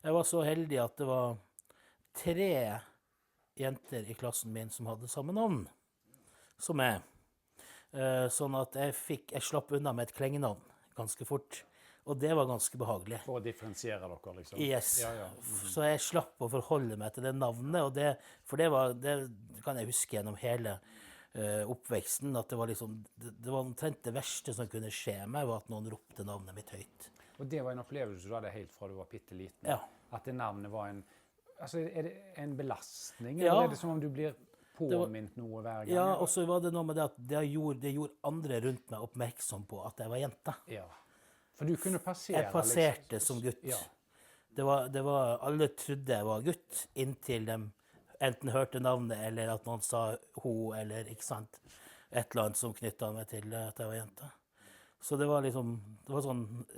Jeg var så heldig at det var 3 jenter i klassen min som hadde samme navn som meg. Sånn at jeg slapp unna med et klengenavn ganske fort. Og det var ganske behagelig. For å differensiere dere, liksom? Yes. Ja. Så jeg slapp å forholde meg til det navnet, og det kan jeg huske gjennom hele oppveksten, at det var liksom, det var omtrent det verste som kunne skje meg, var at noen ropte navnet mitt høyt. Og det var en opplevelse du hadde helt fra du var pitteliten? Ja. At det navnet var er det en belastning, Ja. eller er det som om du blir påminnet noe hver gang? Ja, og så var det noe med det at det gjorde andre rundt meg oppmerksom på at jeg var jente. Ja. For du kunne passere... Jeg passerte som gutt. Ja. Alle trodde jeg var gutt, inntil de enten hørte navnet, eller at noen sa ho, eller ikke sant, et eller annet som knyttet meg til at jeg var jente. Så det var liksom, det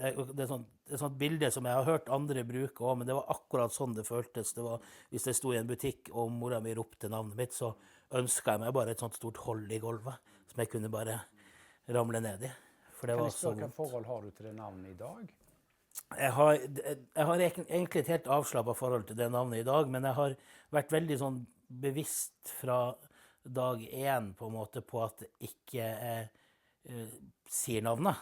er et sånt bilde som jeg har hørt andre bruke også, men det var akkurat sånn det føltes. Det var, hvis jeg stod i en butikk og mora mi ropte navnet mitt, så ønsket jeg meg bare et sånt stort hold i gulvet, som jeg kunne bare ramle ned i. For det Kan var jeg så spørre, hva forhold har du til det navnet i dag? Jeg har egentlig et helt avslappet forhold til det navnet i dag, men jeg har vært veldig sånn bevisst fra dag 1 på en måte på at det ikke sier navnet.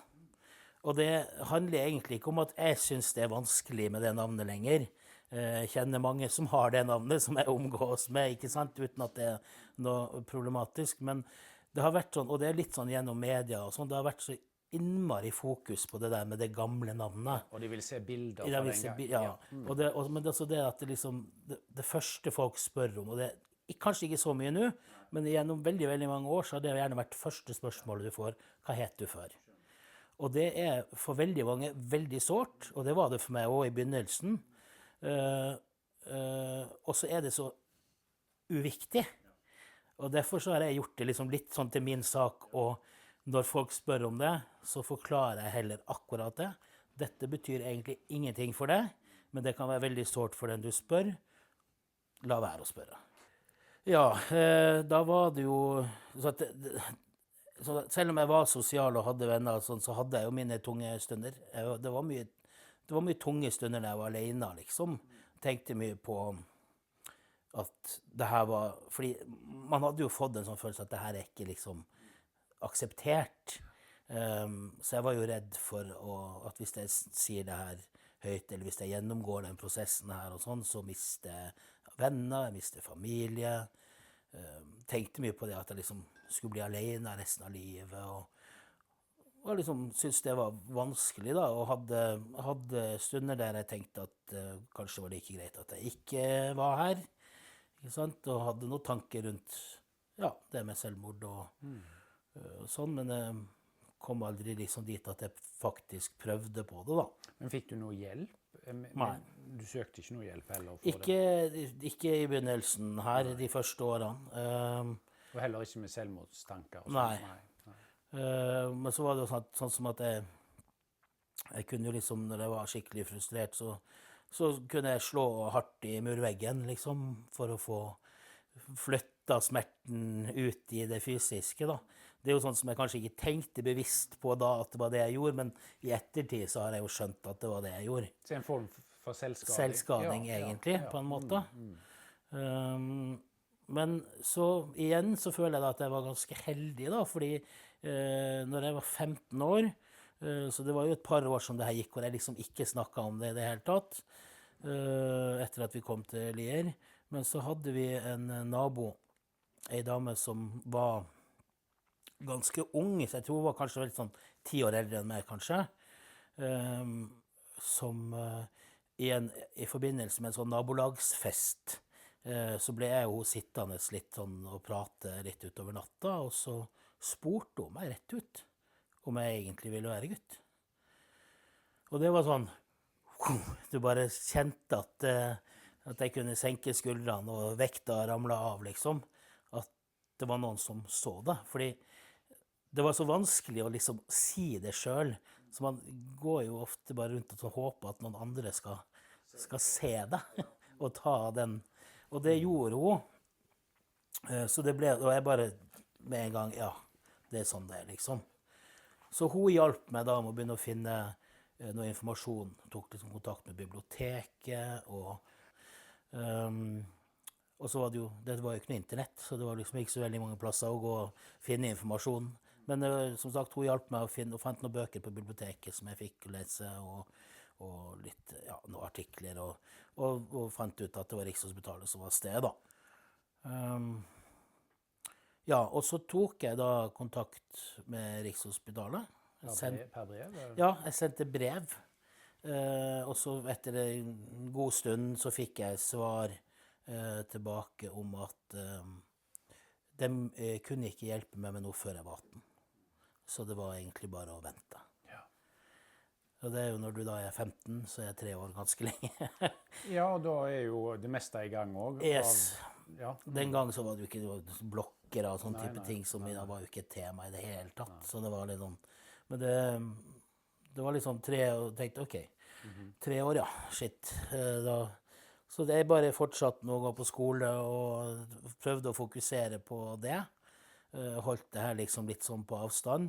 Og det handler egentlig ikke om at jeg synes det er vanskelig med det navnet lenger. Jeg kjenner mange som har det navnet, som jeg omgås med, ikke sant, uten at det er noe problematisk. Men det har vært sånn, og det er litt sånn gjennom media og sånn, det har vært så innmari fokus på det der med det gamle navnet. Og de vil se bilder fra den gang. Ja. Men det er altså det at det første folk spør om, og det er kanskje ikke så mye nå, men gjennom veldig, veldig mange år så har det gjerne vært første spørsmålet du får: hva het du før? Og det er for veldig mange veldig sårt, og det var det for meg også i begynnelsen. Og så er det så uviktig. Og derfor så har jeg gjort det liksom litt sånn til min sak, og når folk spør om det, så forklarer jeg heller akkurat det. Dette betyr egentlig ingenting for deg, men det kan være veldig sårt for den du spør. La være å spørre. Ja, da var det jo så selv om jeg var sosial og hadde venner, og sånn, så hadde jeg jo mine tunge stunder. Det var mye tunge stunder når jeg var alene, liksom. Tenkte mye på at det her var... Fordi man hadde jo fått en sånn følelse at det her er ikke liksom akseptert. Så jeg var jo redd for at hvis jeg sier det her høyt, eller hvis jeg gjennomgår den prosessen her og sånn, så mister jeg venner, jeg mister familie. Tenkte mye på det at jeg liksom skulle bli alene resten av livet, og liksom syntes det var vanskelig da, og hadde stunder der jeg tenkte at kanskje var det ikke greit at jeg ikke var her, ikke sant, og hadde noen tanker rundt det med selvmord og sånn, men jeg kom aldri liksom dit at jeg faktisk prøvde på det da. Men fikk du noe hjelp? Nei. Du søkte ikke noe hjelp heller for Ikke i begynnelsen her, de første årene. Og heller ikke med selvmordstanker? Og nei. Nei. Men så var det jo sånn som at jeg kunne jo liksom, når jeg var skikkelig frustrert, så kunne jeg slå hardt i murveggen, liksom, for å få flytta smerten ut i det fysiske, da. Det er jo sånn som jeg kanskje ikke tenkte bevisst på da, at det var det jeg gjorde, men i ettertid så har jeg jo skjønt at det var det jeg gjorde. Så en form for selvskading? Selvskading, egentlig, på en måte. Men så igjen så føler jeg da at jeg var ganske heldig da, fordi når jeg var 15 år, så det var jo et par år som det her gikk, hvor jeg liksom ikke snakket om det i det hele tatt, etter at vi kom til Lier. Men så hadde vi en nabo, en dame som var ganske ung, så jeg tror hun var kanskje veldig sånn 10 år eldre enn meg, kanskje, som i forbindelse med en sånn nabolagsfest, så ble jeg jo sittende litt sånn og prate litt utover natta, og så spurte hun meg rett ut om jeg egentlig ville være gutt. Og det var sånn, du bare kjente at jeg kunne senke skuldrene og vekta ramla av, liksom, at det var noen som så det, fordi det var så vanskelig å liksom si det selv, så man går jo ofte bare rundt og håper at noen andre skal se det, og ta den. Og det gjorde hun. Så det ble, og jeg bare med en gang, det er sånn det er, liksom. Så hun hjalp meg da med å begynne å finne noe informasjon. Tok liksom kontakt med biblioteket, og så var det var jo ikke noe internett, så det var liksom ikke så veldig mange plasser å gå og finne informasjon. Men som sagt, hun hjalp meg å fant noen bøker på biblioteket som jeg fikk lese, og litt, ja, noen artikler, og fant ut at det var Rikshospitalet som var stedet, da. Ja, og så tok jeg da kontakt med Rikshospitalet. Per brev? Ja, jeg sendte brev. Og så etter en god stund så fikk jeg svar tilbake om at de kunne ikke hjelpe meg med noe før jeg var 18. Så det var egentlig bare å vente. Ja. Og det er jo når du da er 15, så er 3 år ganske lenge. Ja, og da er jo det meste i gang også. Yes. Ja. Den gang så var det jo ikke blokker og sånne type Nei, ting som nei. Da var jo ikke et tema i det hele tatt. Så det var litt sånn, men det var liksom 3 år, og tenkte ok, 3 år, ja, shit. Så det er bare fortsatt med å gå på skole og prøvde å fokusere på det. Holdt det her liksom litt sånn på avstand.